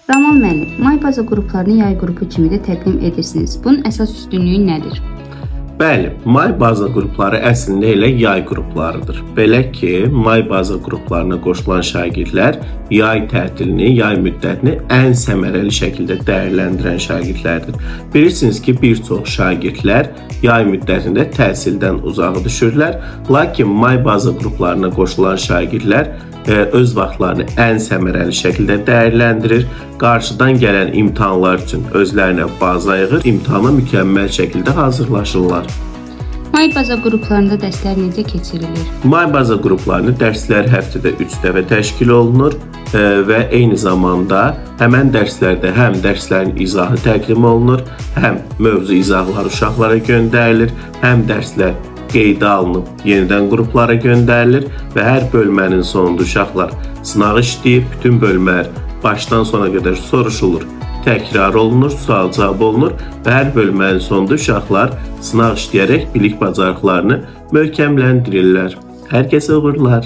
Raman müəllim, may baza qruplarını yay qrupu kimi də təqdim edirsiniz. Bunun əsas üstünlüyü nədir? Bəli, may baza qrupları əslində elə yay qruplarıdır. Belə ki, may baza qruplarına qoşulan şagirdlər yay tətilini, yay müddətini ən səmərəli şəkildə dəyərləndirən şagirdlərdir. Bilirsiniz ki, bir çox şagirdlər yay müddətində təhsildən uzaq düşürlər, lakin may baza qruplarına qoşulan şagirdlər öz vaxtlarını ən səmərəli şəkildə dəyərləndirir, qarşıdan gələn imtahanlar üçün özlərinə baza yığır, imtahana mükəmməl şəkildə hazırlaşırlar. May baza qruplarında dərslər necə keçirilir? May baza qruplarını dərslər həftədə 3 dəfə təşkil olunur və eyni zamanda həmən dərslərdə həm dərslərin izahı təqdim olunur, həm mövzu izahları uşaqlara göndərilir, həm dərslər qeydə alınıb yenidən qruplara göndərilir və hər bölmənin sonunda uşaqlar sınaq işləyir, bütün bölmələr başdan sona qədər soruşulur, təkrar olunur, sual-cavab olunur və hər bölmənin sonunda uşaqlar sınaq işləyərək bilik bacarıqlarını möhkəmləndirirlər. Hər kəsə uğurlar.